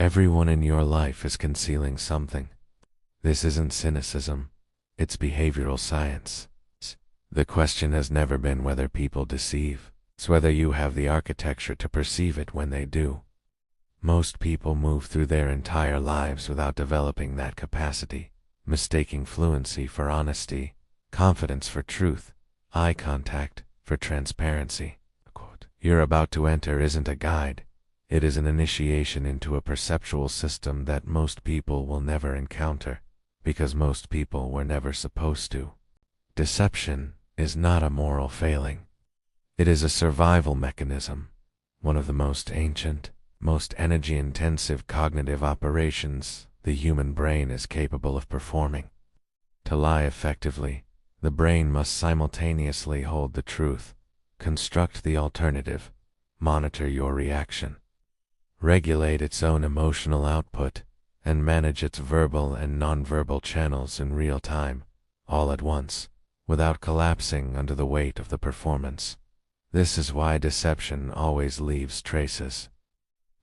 Everyone in your life is concealing something. This isn't cynicism, it's behavioral science. The question has never been whether people deceive, it's whether you have the architecture to perceive it when they do. Most people move through their entire lives without developing that capacity, mistaking fluency for honesty, confidence for truth, eye contact for transparency. You're about to enter isn't a guide. It is an initiation into a perceptual system that most people will never encounter, because most people were never supposed to. Deception is not a moral failing. It is a survival mechanism, one of the most ancient, most energy-intensive cognitive operations the human brain is capable of performing. To lie effectively, the brain must simultaneously hold the truth, construct the alternative, monitor your reaction, regulate its own emotional output, and manage its verbal and nonverbal channels in real time, all at once, without collapsing under the weight of the performance. This is why deception always leaves traces.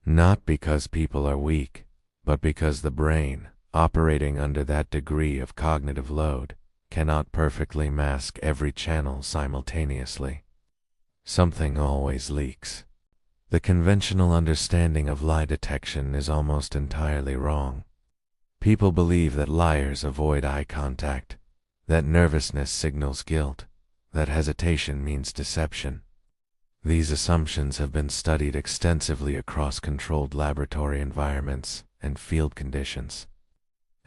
Not because people are weak, but because the brain, operating under that degree of cognitive load, cannot perfectly mask every channel simultaneously. Something always leaks. The conventional understanding of lie detection is almost entirely wrong. People believe that liars avoid eye contact, that nervousness signals guilt, that hesitation means deception. These assumptions have been studied extensively across controlled laboratory environments and field conditions,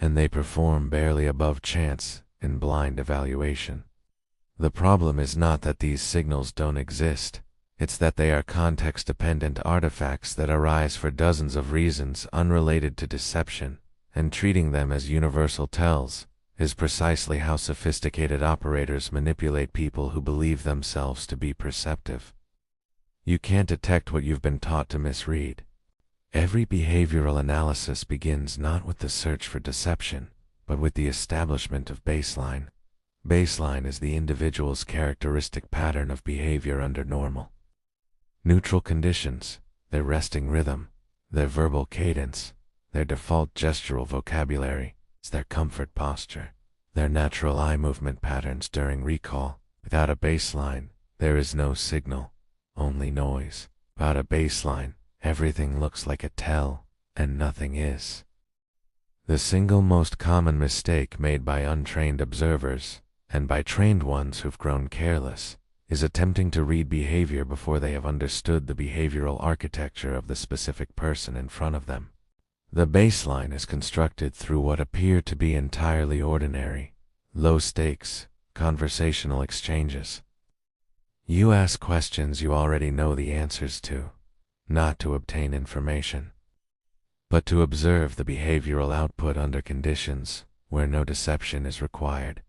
and they perform barely above chance in blind evaluation. The problem is not that these signals don't exist, it's that they are context-dependent artifacts that arise for dozens of reasons unrelated to deception, and treating them as universal tells is precisely how sophisticated operators manipulate people who believe themselves to be perceptive. You can't detect what you've been taught to misread. Every behavioral analysis begins not with the search for deception, but with the establishment of baseline. Baseline is the individual's characteristic pattern of behavior under normal. Neutral conditions, their resting rhythm, their verbal cadence, their default gestural vocabulary, their comfort posture, their natural eye movement patterns during recall. Without a baseline, there is no signal, only noise. Without a baseline, everything looks like a tell, and nothing is. The single most common mistake made by untrained observers, and by trained ones who've grown careless, is attempting to read behavior before they have understood the behavioral architecture of the specific person in front of them. The baseline is constructed through what appear to be entirely ordinary, low-stakes, conversational exchanges. You ask questions you already know the answers to, not to obtain information, but to observe the behavioral output under conditions where no deception is required,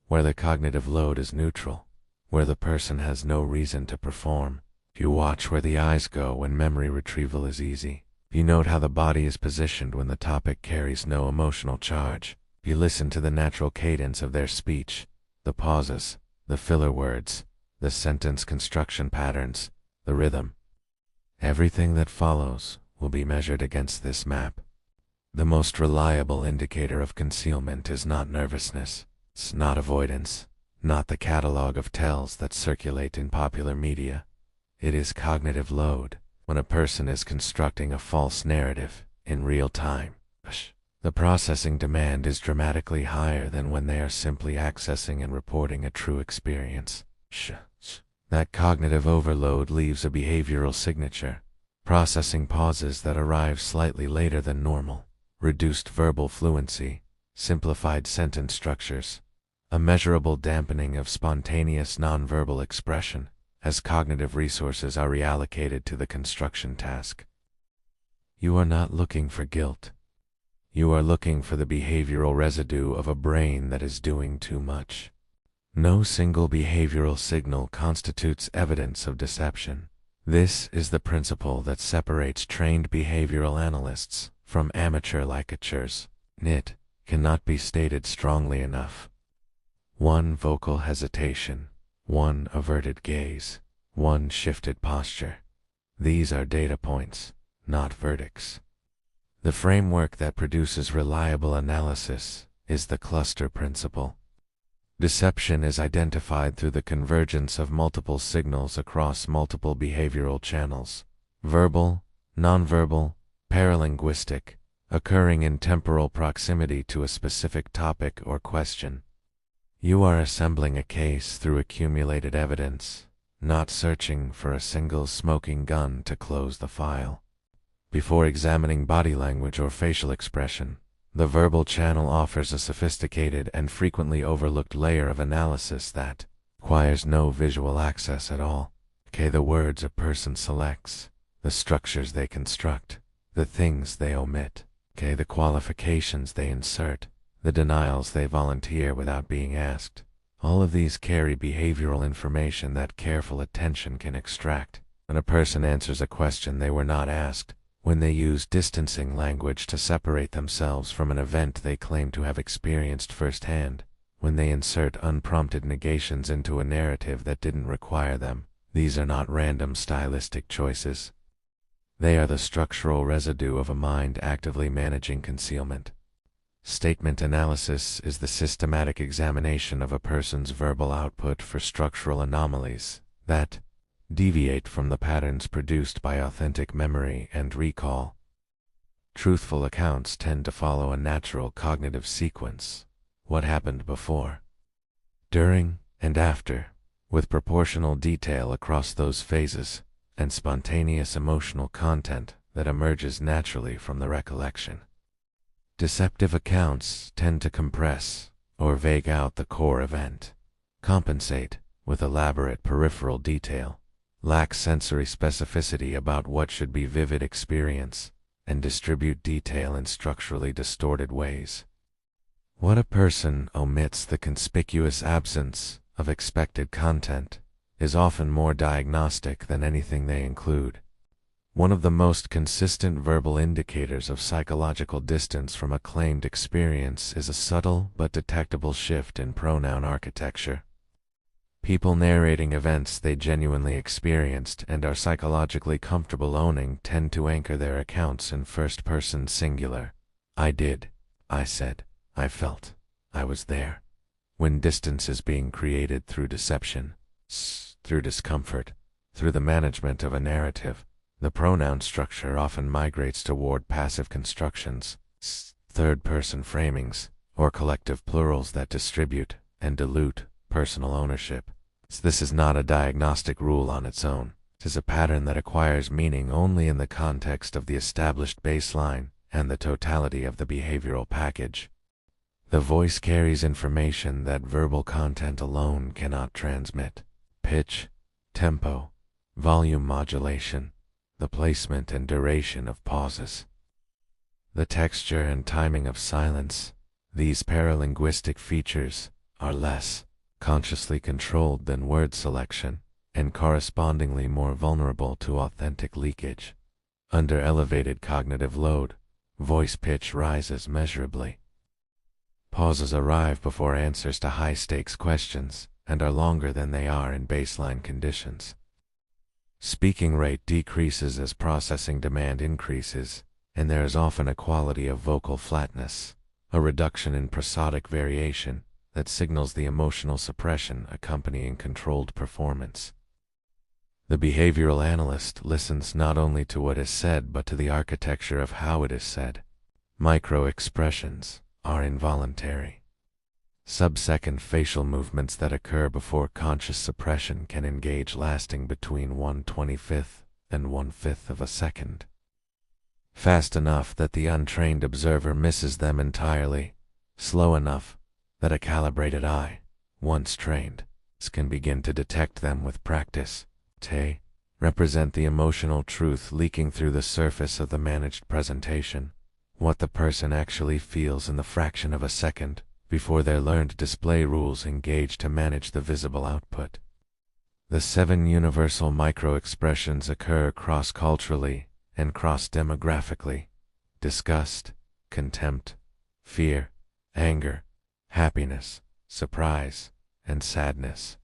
where the cognitive load is neutral, where the person has no reason to perform. You watch where the eyes go when memory retrieval is easy. You note how the body is positioned when the topic carries no emotional charge. You listen to the natural cadence of their speech, the pauses, the filler words, the sentence construction patterns, the rhythm. Everything that follows will be measured against this map. The most reliable indicator of concealment is not nervousness, it's not avoidance, not the catalog of tells that circulate in popular media. It is cognitive load, when a person is constructing a false narrative in real time. The processing demand is dramatically higher than when they are simply accessing and reporting a true experience. That cognitive overload leaves a behavioral signature, processing pauses that arrive slightly later than normal, reduced verbal fluency, simplified sentence structures, a measurable dampening of spontaneous nonverbal expression as cognitive resources are reallocated to the construction task. You are not looking for guilt. You are looking for the behavioral residue of a brain that is doing too much. No single behavioral signal constitutes evidence of deception. This is the principle that separates trained behavioral analysts from amateur licatures. It cannot be stated strongly enough. One vocal hesitation, one averted gaze, one shifted posture. These are data points, not verdicts. The framework that produces reliable analysis is the cluster principle. Deception is identified through the convergence of multiple signals across multiple behavioral channels, verbal, nonverbal, paralinguistic, occurring in temporal proximity to a specific topic or question. You are assembling a case through accumulated evidence, not searching for a single smoking gun to close the file. Before examining body language or facial expression, the verbal channel offers a sophisticated and frequently overlooked layer of analysis that requires no visual access at all. The words a person selects, the structures they construct, the things they omit, the qualifications they insert, the denials they volunteer without being asked. All of these carry behavioral information that careful attention can extract. When a person answers a question they were not asked, when they use distancing language to separate themselves from an event they claim to have experienced firsthand, when they insert unprompted negations into a narrative that didn't require them, these are not random stylistic choices. They are the structural residue of a mind actively managing concealment. Statement analysis is the systematic examination of a person's verbal output for structural anomalies that deviate from the patterns produced by authentic memory and recall. Truthful accounts tend to follow a natural cognitive sequence: what happened before, during, and after, with proportional detail across those phases, and spontaneous emotional content that emerges naturally from the recollection. Deceptive accounts tend to compress or vague out the core event, compensate with elaborate peripheral detail, lack sensory specificity about what should be vivid experience, and distribute detail in structurally distorted ways. What a person omits, the conspicuous absence of expected content, is often more diagnostic than anything they include. One of the most consistent verbal indicators of psychological distance from a claimed experience is a subtle but detectable shift in pronoun architecture. People narrating events they genuinely experienced and are psychologically comfortable owning tend to anchor their accounts in first-person singular. I did, I said, I felt, I was there. When distance is being created through deception, through discomfort, through the management of a narrative, the pronoun structure often migrates toward passive constructions, third-person framings, or collective plurals that distribute and dilute personal ownership. This is not a diagnostic rule on its own. It is a pattern that acquires meaning only in the context of the established baseline and the totality of the behavioral package. The voice carries information that verbal content alone cannot transmit: pitch, tempo, volume modulation, the placement and duration of pauses, the texture and timing of silence. These paralinguistic features are less consciously controlled than word selection, and correspondingly more vulnerable to authentic leakage. Under elevated cognitive load, voice pitch rises measurably. Pauses arrive before answers to high-stakes questions and are longer than they are in baseline conditions. Speaking rate decreases as processing demand increases, and there is often a quality of vocal flatness, a reduction in prosodic variation, that signals the emotional suppression accompanying controlled performance. The behavioral analyst listens not only to what is said but to the architecture of how it is said. Micro-expressions are involuntary. Sub-second facial movements that occur before conscious suppression can engage lasting between 1/25th and 1/5 of a second. Fast enough that the untrained observer misses them entirely, slow enough that a calibrated eye, once trained, can begin to detect them with practice. They represent the emotional truth leaking through the surface of the managed presentation, what the person actually feels in the fraction of a second before their learned display rules engage to manage the visible output. The 7 universal micro-expressions occur cross-culturally and cross-demographically: disgust, contempt, fear, anger, happiness, surprise, and sadness.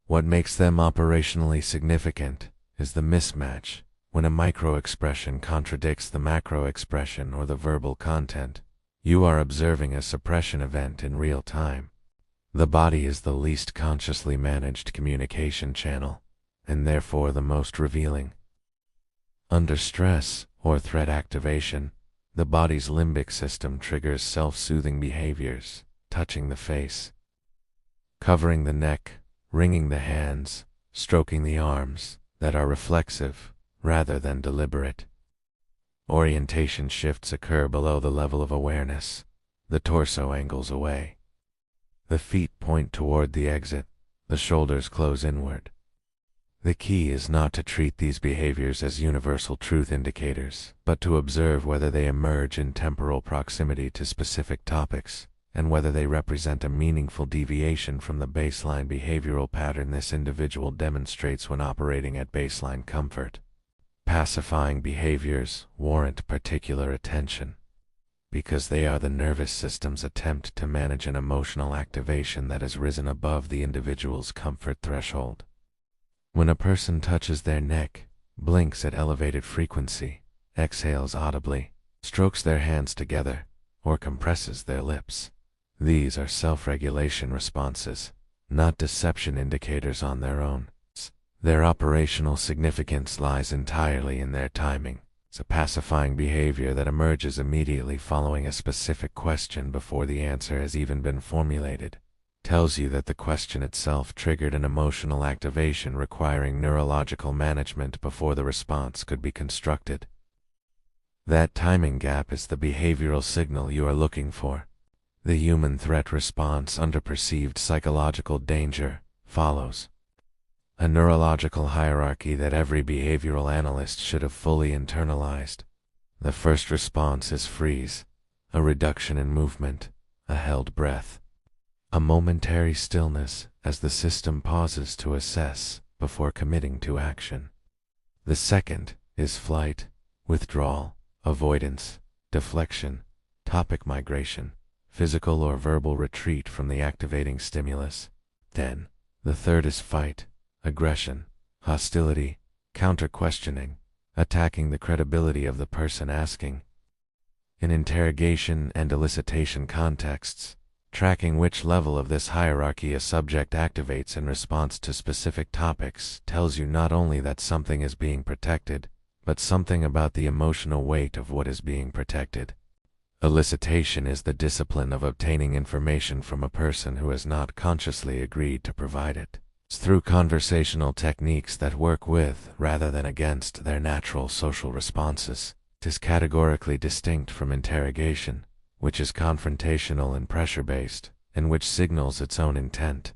What makes them operationally significant is the mismatch When a micro-expression contradicts the macro-expression or the verbal content, you are observing a suppression event in real time. The body is the least consciously managed communication channel, and therefore the most revealing. Under stress or threat activation, the body's limbic system triggers self-soothing behaviors, touching the face, covering the neck, wringing the hands, stroking the arms, that are reflexive rather than deliberate. Orientation shifts occur below the level of awareness. The torso angles away. The feet point toward the exit. The shoulders close inward. The key is not to treat these behaviors as universal truth indicators, but to observe whether they emerge in temporal proximity to specific topics, and whether they represent a meaningful deviation from the baseline behavioral pattern this individual demonstrates when operating at baseline comfort. Pacifying behaviors warrant particular attention, because they are the nervous system's attempt to manage an emotional activation that has risen above the individual's comfort threshold. When a person touches their neck, blinks at elevated frequency, exhales audibly, strokes their hands together, or compresses their lips, these are self-regulation responses, not deception indicators on their own. Their operational significance lies entirely in their timing. It's a pacifying behavior that emerges immediately following a specific question before the answer has even been formulated. Tells you that the question itself triggered an emotional activation requiring neurological management before the response could be constructed. That timing gap is the behavioral signal you are looking for. The human threat response under perceived psychological danger follows a neurological hierarchy that every behavioral analyst should have fully internalized. The first response is freeze, a reduction in movement, a held breath, a momentary stillness as the system pauses to assess before committing to action. The second is flight, withdrawal, avoidance, deflection, topic migration, physical or verbal retreat from the activating stimulus. Then, the third is fight, aggression, hostility, counter-questioning, attacking the credibility of the person asking. In interrogation and elicitation contexts, tracking which level of this hierarchy a subject activates in response to specific topics tells you not only that something is being protected, but something about the emotional weight of what is being protected. Elicitation is the discipline of obtaining information from a person who has not consciously agreed to provide it. It's through conversational techniques that work with, rather than against, their natural social responses. It is categorically distinct from interrogation, which is confrontational and pressure-based, and which signals its own intent.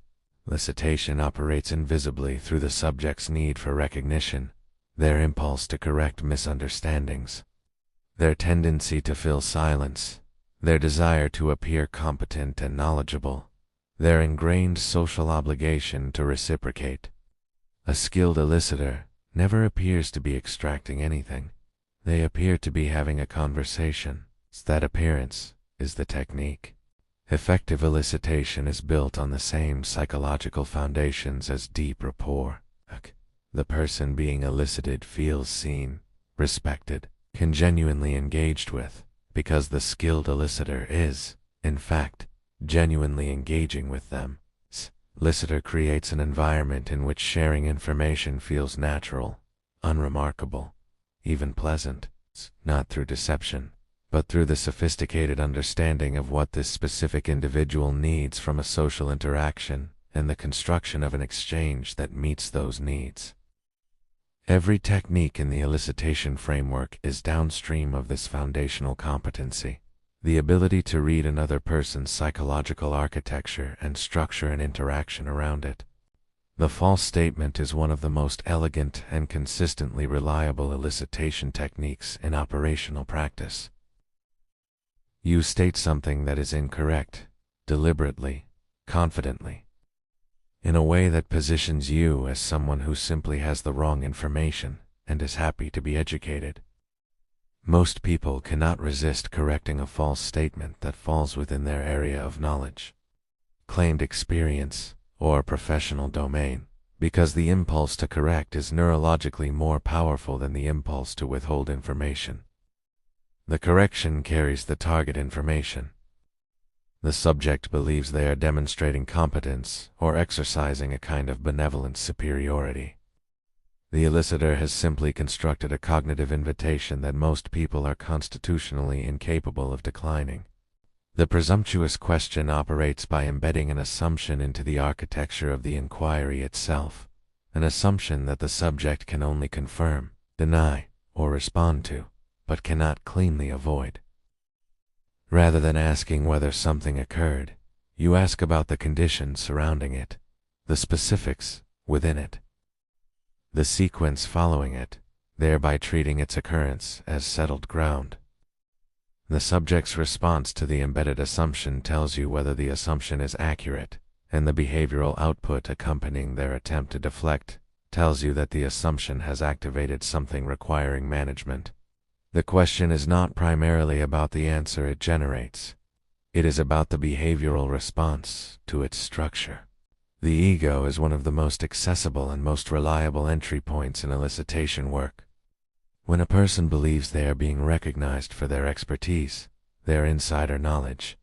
Elicitation operates invisibly through the subject's need for recognition, their impulse to correct misunderstandings, their tendency to fill silence, their desire to appear competent and knowledgeable, their ingrained social obligation to reciprocate. A skilled elicitor never appears to be extracting anything. They appear to be having a conversation. That appearance is the technique. Effective elicitation is built on the same psychological foundations as deep rapport. The person being elicited feels seen, respected, can genuinely engaged with, because the skilled elicitor is, in fact, genuinely engaging with them. Elicitor creates an environment in which sharing information feels natural, unremarkable, even pleasant, not through deception, but through the sophisticated understanding of what this specific individual needs from a social interaction and the construction of an exchange that meets those needs. Every technique in the elicitation framework is downstream of this foundational competency, the ability to read another person's psychological architecture and structure an interaction around it. The false statement is one of the most elegant and consistently reliable elicitation techniques in operational practice. You state something that is incorrect, deliberately, confidently, in a way that positions you as someone who simply has the wrong information and is happy to be educated. Most people cannot resist correcting a false statement that falls within their area of knowledge, claimed experience, or professional domain, because the impulse to correct is neurologically more powerful than the impulse to withhold information. The correction carries the target information. The subject believes they are demonstrating competence or exercising a kind of benevolent superiority. The elicitor has simply constructed a cognitive invitation that most people are constitutionally incapable of declining. The presumptuous question operates by embedding an assumption into the architecture of the inquiry itself, an assumption that the subject can only confirm, deny, or respond to, but cannot cleanly avoid. Rather than asking whether something occurred, you ask about the conditions surrounding it, the specifics within it, the sequence following it, thereby treating its occurrence as settled ground. The subject's response to the embedded assumption tells you whether the assumption is accurate, and the behavioral output accompanying their attempt to deflect tells you that the assumption has activated something requiring management. The question is not primarily about the answer it generates. It is about the behavioral response to its structure. The ego is one of the most accessible and most reliable entry points in elicitation work. When a person believes they are being recognized for their expertise, their insider knowledge,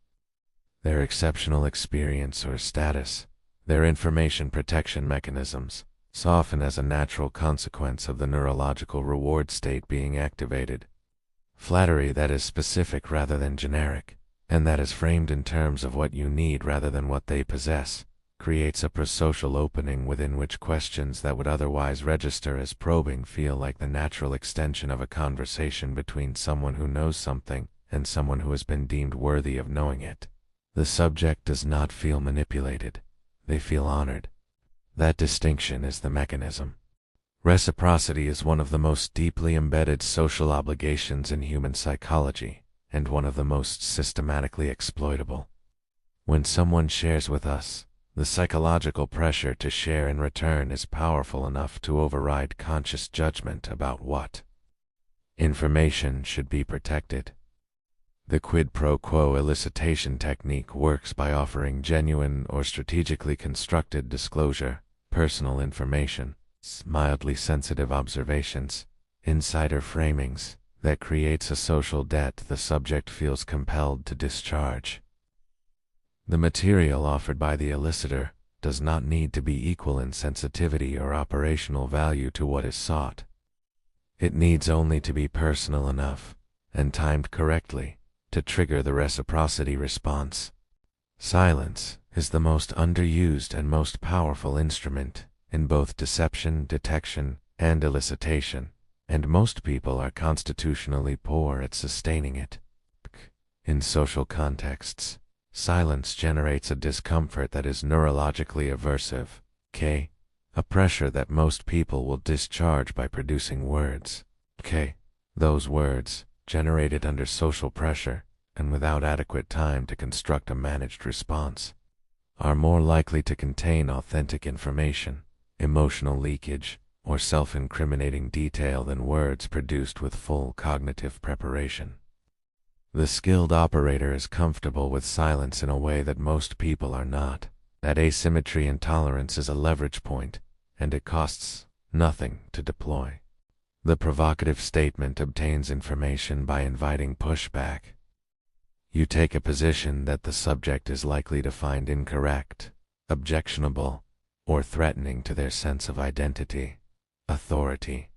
their exceptional experience or status, their information protection mechanisms soften as a natural consequence of the neurological reward state being activated. Flattery that is specific rather than generic, and that is framed in terms of what you need rather than what they possess, creates a prosocial opening within which questions that would otherwise register as probing feel like the natural extension of a conversation between someone who knows something and someone who has been deemed worthy of knowing it. The subject does not feel manipulated. They feel honored. That distinction is the mechanism. Reciprocity is one of the most deeply embedded social obligations in human psychology, and one of the most systematically exploitable. When someone shares with us, the psychological pressure to share in return is powerful enough to override conscious judgment about what information should be protected. The quid pro quo elicitation technique works by offering genuine or strategically constructed disclosure, personal information, mildly sensitive observations, insider framings, that creates a social debt the subject feels compelled to discharge. The material offered by the elicitor does not need to be equal in sensitivity or operational value to what is sought. It needs only to be personal enough, and timed correctly, to trigger the reciprocity response. Silence is the most underused and most powerful instrument in both deception, detection, and elicitation, and most people are constitutionally poor at sustaining it. In social contexts, silence generates a discomfort that is neurologically aversive, a pressure that most people will discharge by producing words, those words, generated under social pressure, and without adequate time to construct a managed response, are more likely to contain authentic information, emotional leakage, or self-incriminating detail than words produced with full cognitive preparation. The skilled operator is comfortable with silence in a way that most people are not. That asymmetry and tolerance is a leverage point, and it costs nothing to deploy. The provocative statement obtains information by inviting pushback. You take a position that the subject is likely to find incorrect, objectionable, or threatening to their sense of identity, authority,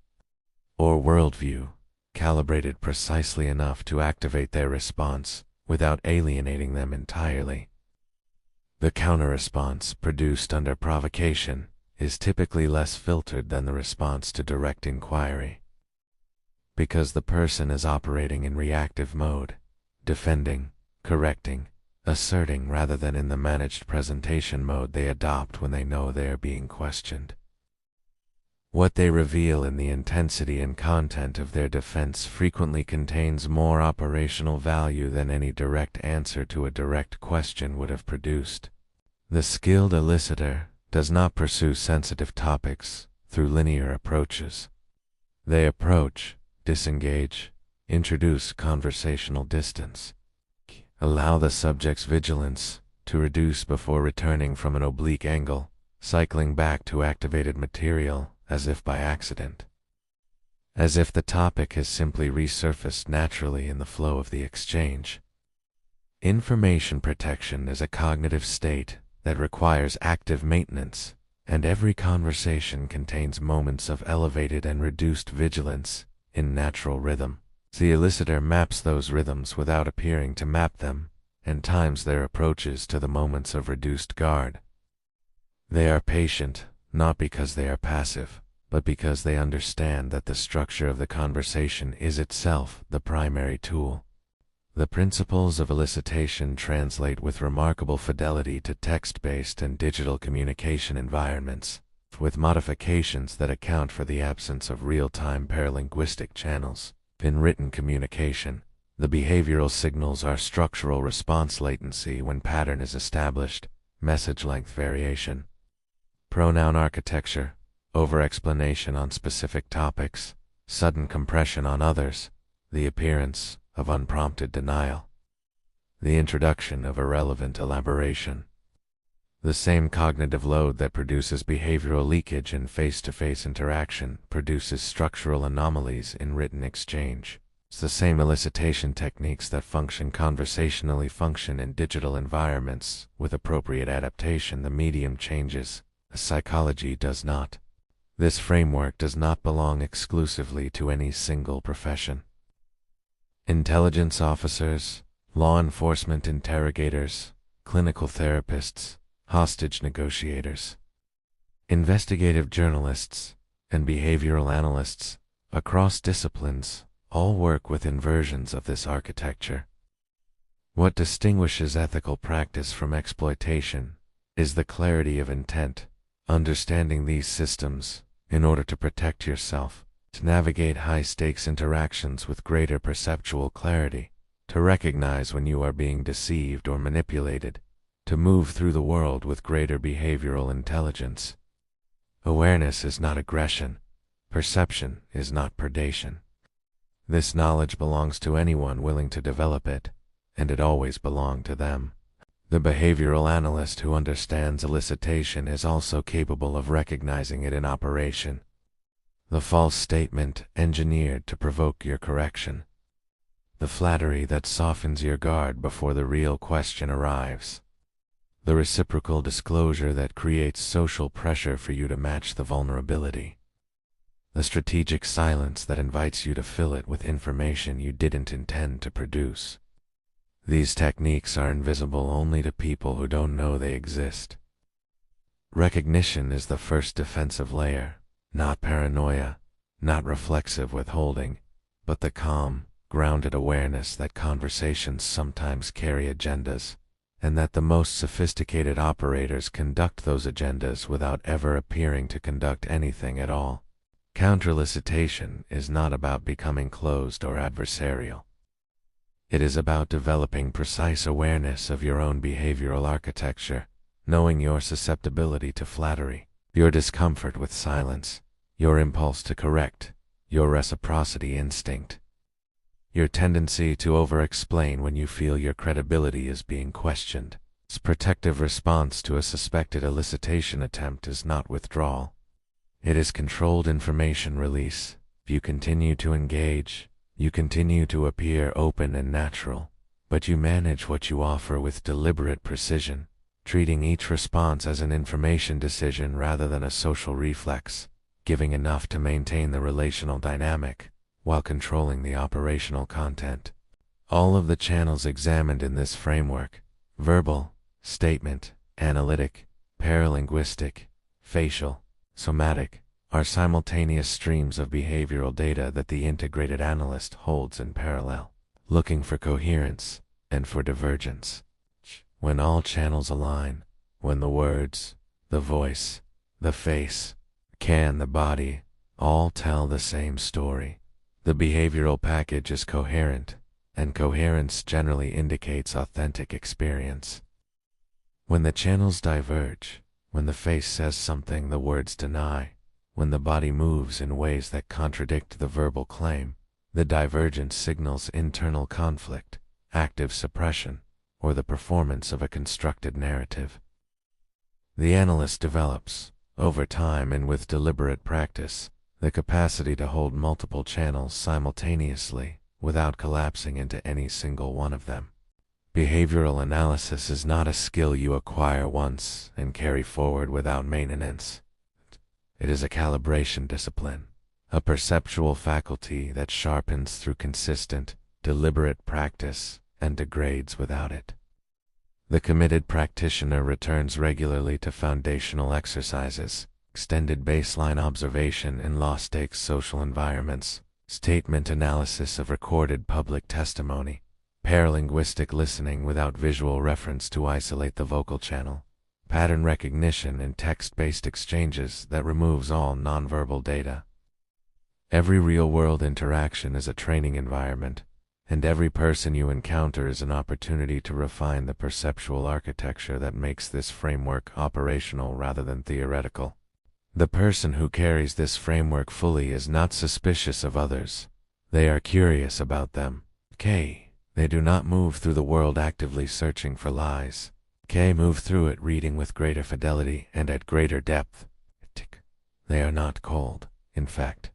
or worldview, calibrated precisely enough to activate their response without alienating them entirely. The counter-response produced under provocation is typically less filtered than the response to direct inquiry, because the person is operating in reactive mode, defending, correcting, asserting rather than in the managed presentation mode they adopt when they know they are being questioned. What they reveal in the intensity and content of their defense frequently contains more operational value than any direct answer to a direct question would have produced. The skilled elicitor does not pursue sensitive topics through linear approaches. They approach, disengage, introduce conversational distance, allow the subject's vigilance to reduce before returning from an oblique angle, cycling back to activated material as if by accident. As if the topic has simply resurfaced naturally in the flow of the exchange. Information protection is a cognitive state that requires active maintenance, and every conversation contains moments of elevated and reduced vigilance in natural rhythm. The elicitor maps those rhythms without appearing to map them, and times their approaches to the moments of reduced guard. They are patient, not because they are passive, but because they understand that the structure of the conversation is itself the primary tool. The principles of elicitation translate with remarkable fidelity to text-based and digital communication environments, with modifications that account for the absence of real-time paralinguistic channels. In written communication, the behavioral signals are structural response latency when pattern is established, message length variation, pronoun architecture, over-explanation on specific topics, sudden compression on others, the appearance of unprompted denial, the introduction of irrelevant elaboration. The same cognitive load that produces behavioral leakage in face-to-face interaction produces structural anomalies in written exchange. It's the same elicitation techniques that function conversationally function in digital environments. With appropriate adaptation, the medium changes. Psychology does not. This framework does not belong exclusively to any single profession. Intelligence officers, law enforcement interrogators, clinical therapists, hostage negotiators, investigative journalists, and behavioral analysts, across disciplines, all work within versions of this architecture. What distinguishes ethical practice from exploitation is the clarity of intent, understanding these systems in order to protect yourself, to navigate high-stakes interactions with greater perceptual clarity, to recognize when you are being deceived or manipulated, to move through the world with greater behavioral intelligence. Awareness is not aggression. Perception is not predation. This knowledge belongs to anyone willing to develop it, and it always belonged to them. The behavioral analyst who understands elicitation is also capable of recognizing it in operation. The false statement engineered to provoke your correction. The flattery that softens your guard before the real question arrives. The reciprocal disclosure that creates social pressure for you to match the vulnerability. The strategic silence that invites you to fill it with information you didn't intend to produce. These techniques are invisible only to people who don't know they exist. Recognition is the first defensive layer, not paranoia, not reflexive withholding, but the calm, grounded awareness that conversations sometimes carry agendas, and that the most sophisticated operators conduct those agendas without ever appearing to conduct anything at all. Counterelicitation is not about becoming closed or adversarial. It is about developing precise awareness of your own behavioral architecture, knowing your susceptibility to flattery, your discomfort with silence, your impulse to correct, your reciprocity instinct, your tendency to over-explain when you feel your credibility is being questioned. Its protective response to a suspected elicitation attempt is not withdrawal. It is controlled information release. If you continue to engage, you continue to appear open and natural, but you manage what you offer with deliberate precision, treating each response as an information decision rather than a social reflex, giving enough to maintain the relational dynamic, while controlling the operational content. All of the channels examined in this framework, verbal, statement, analytic, paralinguistic, facial, somatic, are simultaneous streams of behavioral data that the integrated analyst holds in parallel, looking for coherence and for divergence. When all channels align, when the words, the voice, the face, the body, all tell the same story, the behavioral package is coherent, and coherence generally indicates authentic experience. When the channels diverge, when the face says something the words deny, when the body moves in ways that contradict the verbal claim, the divergence signals internal conflict, active suppression, or the performance of a constructed narrative. The analyst develops, over time and with deliberate practice, the capacity to hold multiple channels simultaneously without collapsing into any single one of them. Behavioral analysis is not a skill you acquire once and carry forward without maintenance. It is a calibration discipline, a perceptual faculty that sharpens through consistent, deliberate practice and degrades without it. The committed practitioner returns regularly to foundational exercises, extended baseline observation in low-stakes social environments, statement analysis of recorded public testimony, paralinguistic listening without visual reference to isolate the vocal channel, pattern recognition in text-based exchanges that removes all nonverbal data. Every real-world interaction is a training environment, and every person you encounter is an opportunity to refine the perceptual architecture that makes this framework operational rather than theoretical. The person who carries this framework fully is not suspicious of others. They are curious about them. They do not move through the world actively searching for lies. Move through it reading with greater fidelity and at greater depth. They are not cold. In fact,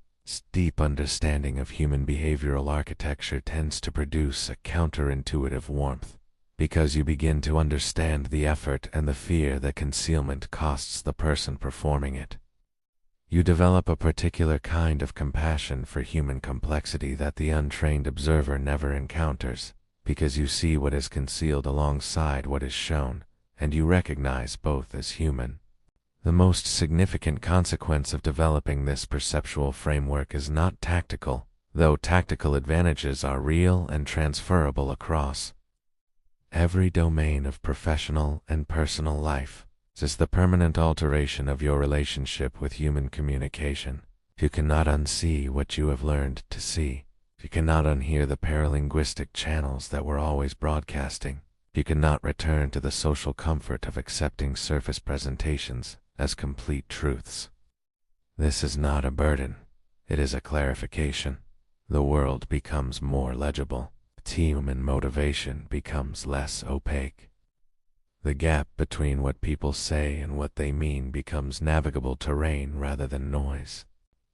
deep understanding of human behavioral architecture tends to produce a counterintuitive warmth, because you begin to understand the effort and the fear that concealment costs the person performing it. You develop a particular kind of compassion for human complexity that the untrained observer never encounters, because you see what is concealed alongside what is shown, and you recognize both as human. The most significant consequence of developing this perceptual framework is not tactical, though tactical advantages are real and transferable across every domain of professional and personal life. This is the permanent alteration of your relationship with human communication. You cannot unsee what you have learned to see. You cannot unhear the paralinguistic channels that were always broadcasting. You cannot return to the social comfort of accepting surface presentations as complete truths. This is not a burden. It is a clarification. The world becomes more legible. Human motivation becomes less opaque. The gap between what people say and what they mean becomes navigable terrain rather than noise.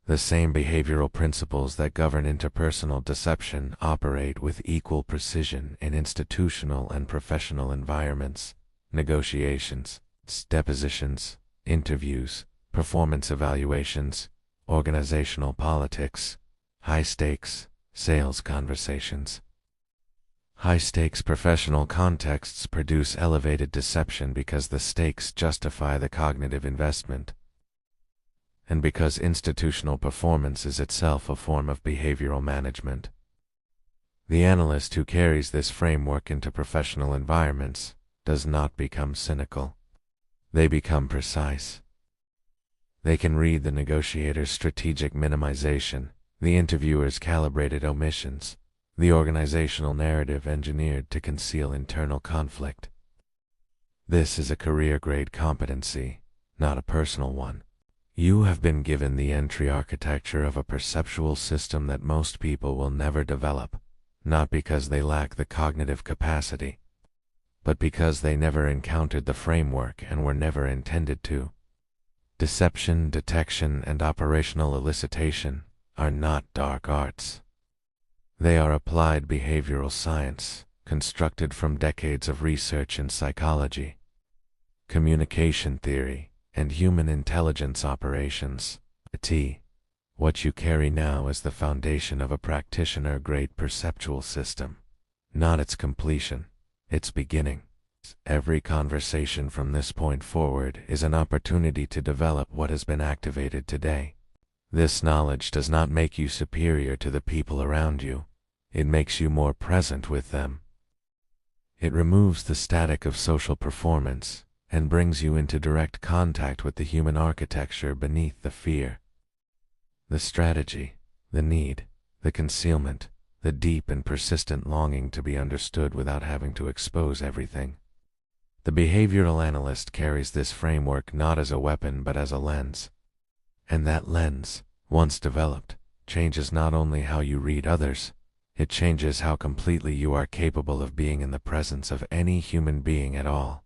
The same behavioral principles that govern interpersonal deception operate with equal precision in institutional and professional environments, negotiations, depositions, interviews, performance evaluations, organizational politics, high-stakes, sales conversations. High-stakes professional contexts produce elevated deception because the stakes justify the cognitive investment, and because institutional performance is itself a form of behavioral management. The analyst who carries this framework into professional environments does not become cynical. They become precise. They can read the negotiator's strategic minimization, the interviewer's calibrated omissions, the organizational narrative engineered to conceal internal conflict. This is a career-grade competency, not a personal one. You have been given the entry architecture of a perceptual system that most people will never develop, not because they lack the cognitive capacity, but because they never encountered the framework and were never intended to. Deception, detection, and operational elicitation are not dark arts. They are applied behavioral science, constructed from decades of research in psychology, communication theory, and human intelligence operations. What you carry now is the foundation of a practitioner-grade perceptual system, not its completion, its beginning. Every conversation from this point forward is an opportunity to develop what has been activated today. This knowledge does not make you superior to the people around you. It makes you more present with them. It removes the static of social performance and brings you into direct contact with the human architecture beneath the fear, the strategy, the need, the concealment, the deep and persistent longing to be understood without having to expose everything. The behavioral analyst carries this framework not as a weapon but as a lens. And that lens, once developed, changes not only how you read others, it changes how completely you are capable of being in the presence of any human being at all.